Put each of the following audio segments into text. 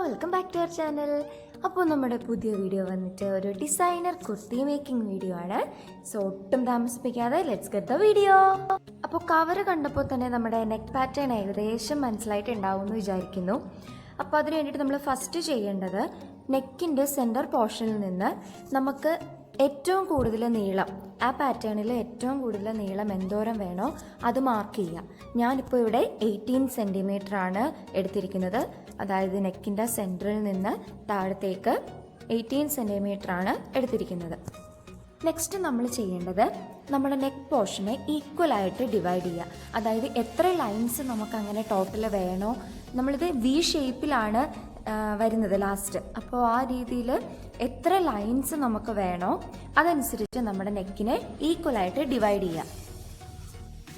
Welcome back to our channel. അപ്പോൾ നമ്മുടെ പുതിയ വീഡിയോ വന്നിട്ട് ഒരു ഡിസൈനർ കുർത്തി മേക്കിംഗ് വീഡിയോ ആണ്. സോ ഒട്ടും താമസിപ്പിക്കാതെ ലെറ്റ്സ് ഗെറ്റ് ദ വീഡിയോ. അപ്പോൾ കവർ കണ്ടപ്പോൾ തന്നെ നമ്മുടെ നെക്ക് പാറ്റേൺ ഏകദേശം മനസ്സിലായിട്ടുണ്ടാവും എന്ന് വിചാരിക്കുന്നു. അപ്പോൾ അതിന് വേണ്ടിയിട്ട് നമ്മൾ ഫസ്റ്റ് ചെയ്യേണ്ടത് നെക്കിൻ്റെ സെൻറ്റർ പോർഷനിൽ നിന്ന് നമുക്ക് ഏറ്റവും കൂടുതൽ നീളം, ആ പാറ്റേണിൽ ഏറ്റവും കൂടുതൽ നീളം എന്തോരം വേണോ അത് മാർക്ക് ചെയ്യുക. ഞാനിപ്പോൾ ഇവിടെ 18 സെൻറ്റിമീറ്റർ ആണ് എടുത്തിരിക്കുന്നത്. അതായത് നെക്കിൻ്റെ സെൻറ്ററിൽ നിന്ന് താഴത്തേക്ക് 18 സെൻറ്റിമീറ്റർ ആണ് എടുത്തിരിക്കുന്നത്. നെക്സ്റ്റ് നമ്മൾ ചെയ്യേണ്ടത് നമ്മുടെ നെക്ക് പോർഷനെ ഈക്വലായിട്ട് ഡിവൈഡ് ചെയ്യുക. അതായത് എത്ര ലൈൻസ് നമുക്ക് അങ്ങനെ ടോട്ടൽ വേണോ, നമ്മളിത് വി ഷേപ്പിലാണ് വരുന്നത് ലാസ്റ്റ്. അപ്പോൾ ആ രീതിയിൽ എത്ര ലൈൻസ് നമുക്ക് വേണോ അതനുസരിച്ച് നമ്മുടെ നെക്കിനെ ഈക്വലായിട്ട് ഡിവൈഡ് ചെയ്യുക.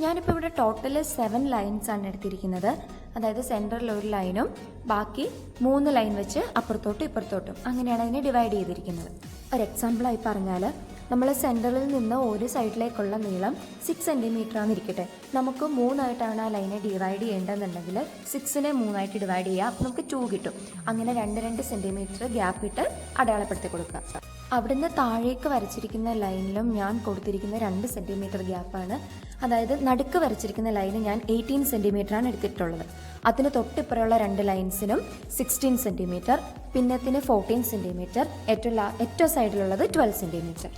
ഞാനിപ്പോൾ ഇവിടെ ടോട്ടൽ 7 ലൈൻസ് ആണ് എടുത്തിരിക്കുന്നത്. അതായത് സെൻറ്ററിൽ ഒരു ലൈനും ബാക്കി 3 ലൈൻ വെച്ച് അപ്പുറത്തോട്ടും ഇപ്പുറത്തോട്ടും അങ്ങനെയാണ് അതിനെ ഡിവൈഡ് ചെയ്തിരിക്കുന്നത്. ഒരു എക്സാമ്പിളായി പറഞ്ഞാൽ നമ്മൾ സെൻറ്ററിൽ നിന്ന് ഒരു സൈഡിലേക്കുള്ള നീളം 6 സെൻറ്റിമീറ്റർ ആണെന്നിരിക്കട്ടെ. നമുക്ക് 3 ആയിട്ടാണ് ആ ലൈനെ ഡിവൈഡ് ചെയ്യേണ്ടതെന്നുണ്ടെങ്കിൽ 6നെ 3 ആയിട്ട് ഡിവൈഡ് ചെയ്യുക. അപ്പോൾ നമുക്ക് 2 കിട്ടും. അങ്ങനെ 2 സെൻറ്റിമീറ്റർ ഗ്യാപ്പ് ഇട്ട് അടയാളപ്പെടുത്തി കൊടുക്കുക. അവിടുന്ന് താഴേക്ക് വരച്ചിരിക്കുന്ന ലൈനിലും ഞാൻ കൊടുത്തിരിക്കുന്ന 2 സെൻറ്റിമീറ്റർ ഗ്യാപ്പാണ്. അതായത് നടുക്ക് വരച്ചിരിക്കുന്ന ലൈന് ഞാൻ 18 സെൻറ്റിമീറ്ററാണ് എടുത്തിട്ടുള്ളത്. അതിന് തൊട്ടിപ്പുറമുള്ള 2 ലൈൻസിനും 16 സെൻറ്റിമീറ്റർ, പിന്നത്തിന് 14 സെൻറ്റിമീറ്റർ, ഏറ്റവും സൈഡിലുള്ളത് 12 സെൻറ്റിമീറ്റർ.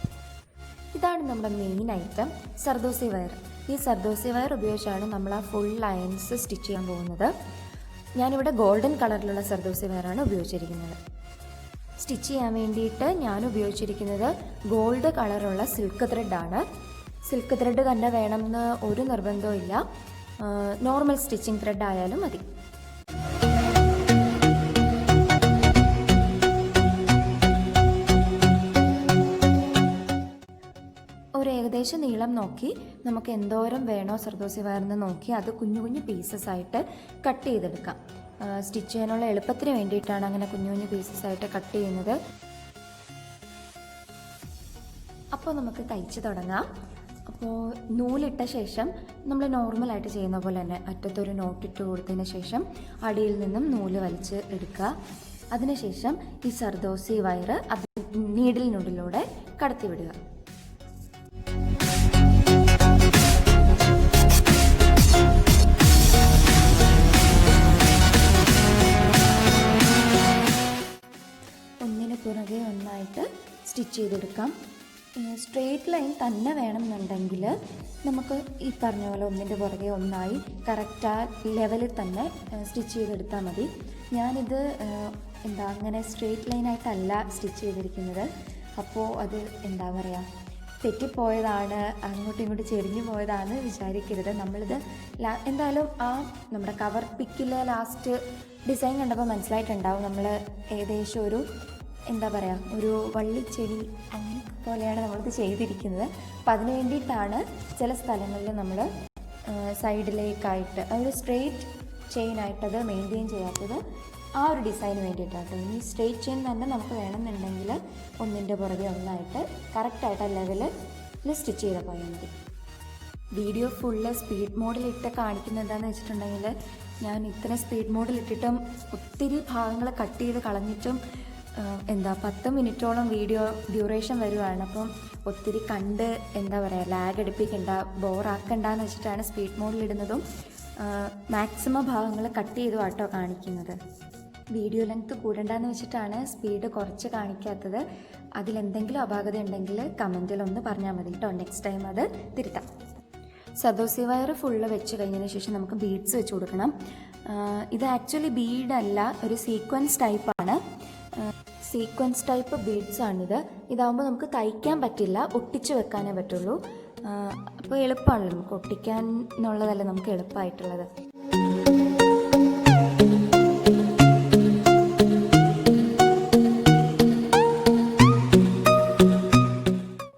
ഇതാണ് നമ്മുടെ മെയിൻ ഐറ്റം, സർദോസി വയർ. ഈ സർദോസി വയർ ഉപയോഗിച്ചാണ് നമ്മൾ ആ ഫുൾ ലൈൻസ് സ്റ്റിച്ച് ചെയ്യാൻ പോകുന്നത്. ഞാനിവിടെ ഗോൾഡൻ കളറിലുള്ള സർദോസി വയറാണ് ഉപയോഗിച്ചിരിക്കുന്നത്. സ്റ്റിച്ച് ചെയ്യാൻ വേണ്ടിയിട്ട് ഞാൻ ഉപയോഗിച്ചിരിക്കുന്നത് ഗോൾഡ് കളറുള്ള സിൽക്ക് ത്രെഡാണ്. സിൽക്ക് ത്രെഡ് തന്നെ വേണമെന്ന് ഒരു നിർബന്ധവും ഇല്ല, നോർമൽ സ്റ്റിച്ചിങ് ത്രെഡ് ആയാലും മതി. ഒരു ഏകദേശം നീളം നോക്കി നമുക്ക് എന്തോരം വേണോ സർദോസി വയറിന് നോക്കി അത് കുഞ്ഞു കുഞ്ഞു പീസസ് ആയിട്ട് കട്ട് ചെയ്തെടുക്കാം. സ്റ്റിച്ച് ചെയ്യാനുള്ള എളുപ്പത്തിന് വേണ്ടിയിട്ടാണ് അങ്ങനെ കുഞ്ഞു കുഞ്ഞു പീസസ് ആയിട്ട് കട്ട് ചെയ്യുന്നത്. അപ്പോൾ നമുക്ക് തയ്ച്ച് തുടങ്ങാം. അപ്പോൾ നൂലിട്ട ശേഷം നമ്മൾ നോർമലായിട്ട് ചെയ്യുന്ന പോലെ തന്നെ അറ്റത്തൊരു നോട്ടിട്ട് കൊടുത്തതിന് ശേഷം അടിയിൽ നിന്നും നൂല് വലിച്ച് എടുക്കുക. അതിനുശേഷം ഈ സർദോസി വയർ അത് നീഡിലിനുള്ളിലൂടെ കടത്തിവിടുക. ഒന്നിന് പുറകെ ഒന്നായിട്ട് സ്റ്റിച്ച് ചെയ്തെടുക്കാം. സ്ട്രെയിറ്റ് ലൈൻ തന്നെ വേണമെന്നുണ്ടെങ്കിൽ നമുക്ക് ഈ പറഞ്ഞ പോലെ ഒന്നിൻ്റെ പുറകെ ഒന്നായി കറക്റ്റ് ആ ലെവലിൽ തന്നെ സ്റ്റിച്ച് ചെയ്തെടുത്താൽ മതി. ഞാനിത് അങ്ങനെ സ്ട്രെയിറ്റ് ലൈനായിട്ടല്ല സ്റ്റിച്ച് ചെയ്തിരിക്കുന്നത്. അപ്പോൾ അത് തെറ്റിപ്പോയതാണ്, അങ്ങോട്ടും ഇങ്ങോട്ടും ചെരിഞ്ഞു പോയതാണ് വിചാരിക്കരുത്. നമ്മളിത് എന്തായാലും ആ നമ്മുടെ കവർ പിക്കിൽ ലാസ്റ്റ് ഡിസൈൻ കണ്ടപ്പോൾ മനസ്സിലായിട്ടുണ്ടാവും നമ്മൾ ഏകദേശം ഒരു ഒരു വള്ളിച്ചെടി അങ്ങനെ പോലെയാണ് നമ്മളിത് ചെയ്തിരിക്കുന്നത്. അപ്പം അതിന് വേണ്ടിയിട്ടാണ് ചില സ്ഥലങ്ങളിൽ നമ്മൾ സൈഡിലേക്കായിട്ട് ഒരു സ്ട്രെയിറ്റ് ചെയിനായിട്ടത് മെയിൻറ്റെയിൻ ചെയ്യാത്തത്. ആ ഒരു ഡിസൈന് വേണ്ടിയിട്ടാണ്. ഇനി സ്ട്രെയിറ്റ് ചെയിൻ തന്നെ നമുക്ക് വേണമെന്നുണ്ടെങ്കിൽ ഒന്നിൻ്റെ പുറകെ ഒന്നായിട്ട് കറക്റ്റായിട്ട് ആ ലെവലിൽ സ്റ്റിച്ച് ചെയ്ത് പോയാൽ മതി. വീഡിയോ ഫുള്ള് സ്പീഡ് മോഡിലിട്ട് കാണിക്കുന്നത് എന്താണെന്ന് വെച്ചിട്ടുണ്ടെങ്കിൽ ഞാൻ ഇത്ര സ്പീഡ് മോഡിലിട്ടിട്ടും ഒത്തിരി ഭാഗങ്ങൾ കട്ട് ചെയ്ത് കളഞ്ഞിട്ടും 10 മിനിറ്റോളം വീഡിയോ ഡ്യൂറേഷൻ വരുവാണ്. അപ്പം ഒത്തിരി കണ്ട് ലാഗ് അടിപ്പിക്കണ്ട, ബോറാക്കണ്ടെന്ന് വെച്ചിട്ടാണ് സ്പീഡ് മോഡിലിടുന്നതും മാക്സിമം ഭാഗങ്ങൾ കട്ട് ചെയ്തും ആട്ടോ കാണിക്കുന്നത്. വീഡിയോ ലെങ്ത്ത് കൂടണ്ടെന്ന് വെച്ചിട്ടാണ് സ്പീഡ് കുറച്ച് കാണിക്കാത്തത്. അതിലെന്തെങ്കിലും അപാകത ഉണ്ടെങ്കിൽ കമൻറ്റിലൊന്ന് പറഞ്ഞാൽ മതി കേട്ടോ. നെക്സ്റ്റ് ടൈം അത് തിരുത്താം. സർദോസി വയർ ഫുള്ള് വെച്ച് കഴിഞ്ഞതിന് ശേഷം നമുക്ക് ബീഡ്സ് വെച്ച് കൊടുക്കണം. ഇത് ആക്ച്വലി ബീഡല്ല, ഒരു സീക്വൻസ് ടൈപ്പാണ്. സീക്വൻസ് ടൈപ്പ് ബീഡ്സ് ആണിത്. ഇതാകുമ്പോൾ നമുക്ക് തയ്ക്കാൻ പറ്റില്ല, ഒട്ടിച്ച് വെക്കാനേ പറ്റുള്ളൂ. അപ്പോൾ എളുപ്പമാണല്ലോ, നമുക്ക് ഒട്ടിക്കാൻ എന്നുള്ളതല്ല നമുക്ക് എളുപ്പമായിട്ടുള്ളത്.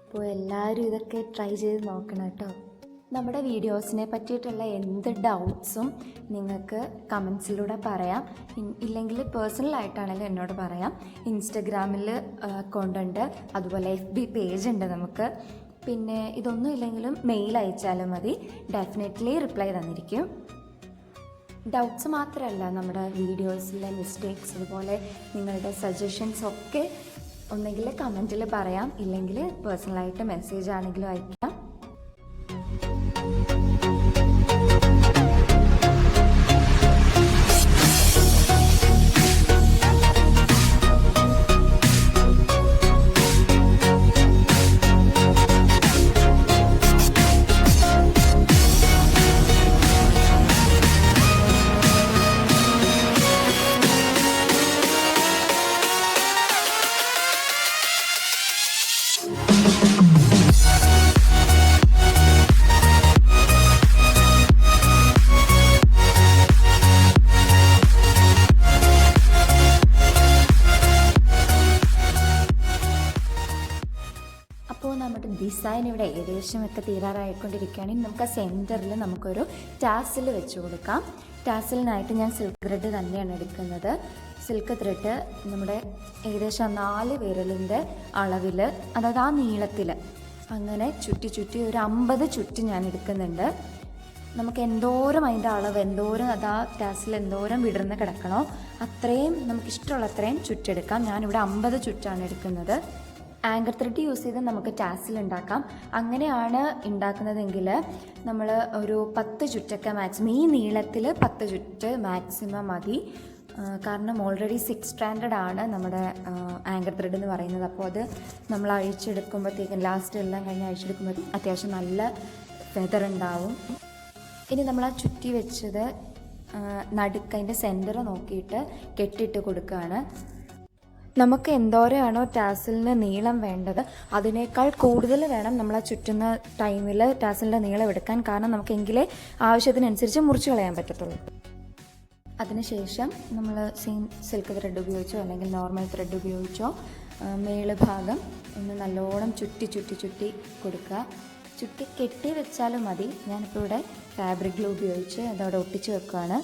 അപ്പോൾ എല്ലാവരും ഇതൊക്കെ ട്രൈ ചെയ്ത് നോക്കണം കേട്ടോ. നമ്മുടെ വീഡിയോസിനെ പറ്റിയിട്ടുള്ള എന്ത് ഡൗട്ട്സും നിങ്ങൾക്ക് കമൻസിലൂടെ പറയാം. ഇല്ലെങ്കിൽ പേഴ്സണലായിട്ടാണെങ്കിലും എന്നോട് പറയാം. ഇൻസ്റ്റഗ്രാമിൽ അക്കൗണ്ട് ഉണ്ട്, അതുപോലെ FB പേജ് ഉണ്ട് നമുക്ക്. പിന്നെ ഇതൊന്നും ഇല്ലെങ്കിലും മെയിൽ അയച്ചാലും മതി, ഡെഫിനറ്റ്ലി റിപ്ലൈ തന്നിരിക്കും. ഡൗട്ട്സ് മാത്രമല്ല, നമ്മുടെ വീഡിയോസിലെ മിസ്റ്റേക്സ്, അതുപോലെ നിങ്ങളുടെ സജഷൻസ് ഒക്കെ ഒന്നെങ്കിൽ കമൻറ്റിൽ പറയാം, ഇല്ലെങ്കിൽ പേഴ്സണലായിട്ട് മെസ്സേജ് ആണെങ്കിലും അയക്കാം. അപ്പോൾ നമ്മുടെ ഡിസൈൻ ഇവിടെ ഏകദേശമൊക്കെ തീരാറായിക്കൊണ്ടിരിക്കുകയാണെങ്കിൽ നമുക്ക് ആ സെൻറ്ററിൽ നമുക്കൊരു ടാസിൽ വെച്ച് കൊടുക്കാം. ടാസിലിനായിട്ട് ഞാൻ സിൽക്ക് ത്രെഡ് തന്നെയാണ് എടുക്കുന്നത്. സിൽക്ക് ത്രെഡ് നമ്മുടെ ഏകദേശം 4 വിരലിൻ്റെ അളവിൽ, അതായത് ആ നീളത്തിൽ അങ്ങനെ ചുറ്റി ഒരു 50 ചുറ്റി ഞാൻ എടുക്കുന്നുണ്ട്. നമുക്ക് എന്തോരം അതിൻ്റെ അളവ്, എന്തോരം അതാ ടാസിൽ എന്തോരം വിടർന്ന് കിടക്കണോ അത്രയും നമുക്കിഷ്ടമുള്ള അത്രയും ചുറ്റെടുക്കാം. ഞാനിവിടെ 50 ചുറ്റാണ് എടുക്കുന്നത്. ആങ്കർ ത്രെഡ് യൂസ് ചെയ്ത് നമുക്ക് ടാസിൽ ഉണ്ടാക്കാം. അങ്ങനെയാണ് ഉണ്ടാക്കുന്നതെങ്കിൽ നമ്മൾ ഒരു 10 ചുറ്റൊക്കെ മാക്സിമം, ഈ നീളത്തിൽ 10 ചുറ്റ് മാക്സിമം മതി. കാരണം ഓൾറെഡി 6 സ്ട്രാൻഡഡ് ആണ് നമ്മുടെ ആങ്കർ ത്രെഡ് എന്ന് പറയുന്നത്. അപ്പോൾ അത് നമ്മൾ അഴിച്ചെടുക്കുമ്പോഴത്തേക്കും, ലാസ്റ്റ് എല്ലാം കഴിഞ്ഞ് അഴിച്ചെടുക്കുമ്പോഴത്തേക്കും അത്യാവശ്യം നല്ല ഫെദർ ഉണ്ടാവും. ഇനി നമ്മൾ ആ ചുറ്റി വെച്ചത് നടുക്കതിൻ്റെ സെൻറ്റർ നോക്കിയിട്ട് കെട്ടിയിട്ട് കൊടുക്കുകയാണ്. നമുക്ക് എന്തോരമാണോ ടാസിലിന് നീളം വേണ്ടത് അതിനേക്കാൾ കൂടുതൽ വേണം നമ്മൾ ആ ചുറ്റുന്ന ടൈമിൽ ടാസിലിൻ്റെ നീളം എടുക്കാൻ. കാരണം നമുക്കെങ്കിലേ ആവശ്യത്തിനനുസരിച്ച് മുറിച്ച് കളയാൻ പറ്റത്തുള്ളൂ. അതിനുശേഷം നമ്മൾ സിൽക്ക് ത്രെഡ് ഉപയോഗിച്ചോ അല്ലെങ്കിൽ നോർമൽ ത്രെഡ് ഉപയോഗിച്ചോ മേളുഭാഗം ഒന്ന് നല്ലോണം ചുറ്റി കൊടുക്കുക. ചുറ്റി കെട്ടി വെച്ചാലും മതി. ഞാനിപ്പോൾ ഇവിടെ ഫാബ്രിക് ഗ്ലൂ ഉപയോഗിച്ച് അതവിടെ ഒട്ടിച്ച് വെക്കുകയാണ്.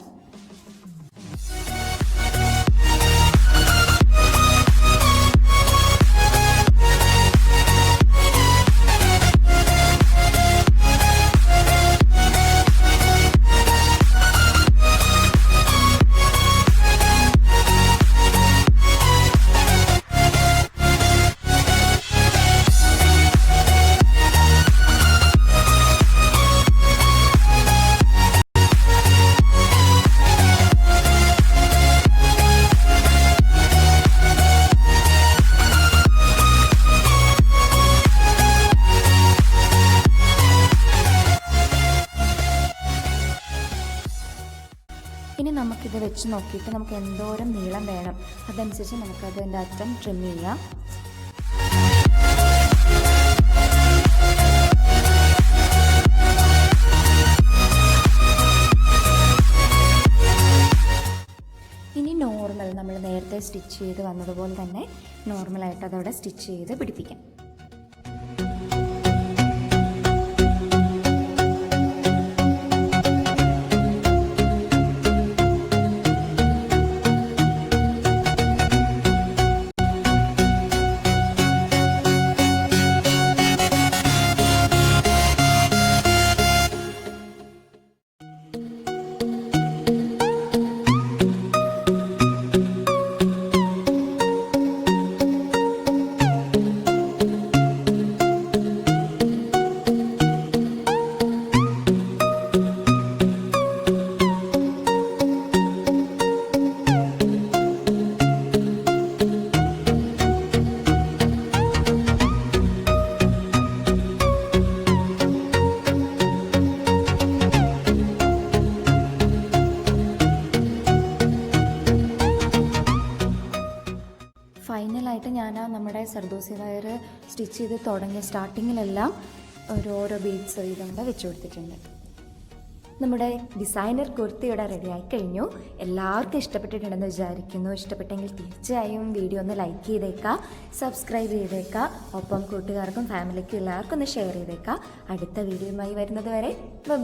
ഇനി നമുക്കിത് വെച്ച് നോക്കിയിട്ട് നമുക്ക് എന്തോരം നീളം വേണം അതനുസരിച്ച് നമുക്കതിൻ്റെ അറ്റം ട്രിം ചെയ്യാം. ഇനി നോർമൽ നമ്മൾ നേരത്തെ സ്റ്റിച്ച് ചെയ്ത് വന്നതുപോലെ തന്നെ നോർമലായിട്ട് അതവിടെ സ്റ്റിച്ച് ചെയ്ത് പിടിപ്പിക്കാം. ഫൈനലായിട്ട് ഞാൻ നമ്മുടെ സർദോസി വയർ സ്റ്റിച്ച് ചെയ്ത് തുടങ്ങിയ സ്റ്റാർട്ടിങ്ങിലെല്ലാം ഓരോ ബീഡ്സ് ഇതുകൊണ്ട് വെച്ച് കൊടുത്തിട്ടുണ്ട്. നമ്മുടെ ഡിസൈനർ കുർത്തി ഇവിടെ റെഡിയായി കഴിഞ്ഞു. എല്ലാവർക്കും ഇഷ്ടപ്പെട്ടിട്ടുണ്ടെന്ന് വിചാരിക്കുന്നു. ഇഷ്ടപ്പെട്ടെങ്കിൽ തീർച്ചയായും വീഡിയോ ഒന്ന് ലൈക്ക് ചെയ്തേക്കുക, സബ്സ്ക്രൈബ് ചെയ്തേക്കുക, ഒപ്പം കൂട്ടുകാർക്കും ഫാമിലിക്കും എല്ലാവർക്കും ഒന്ന് ഷെയർ ചെയ്തേക്കുക. അടുത്ത വീഡിയോയുമായി വരുന്നത് വരെ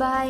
ബൈ.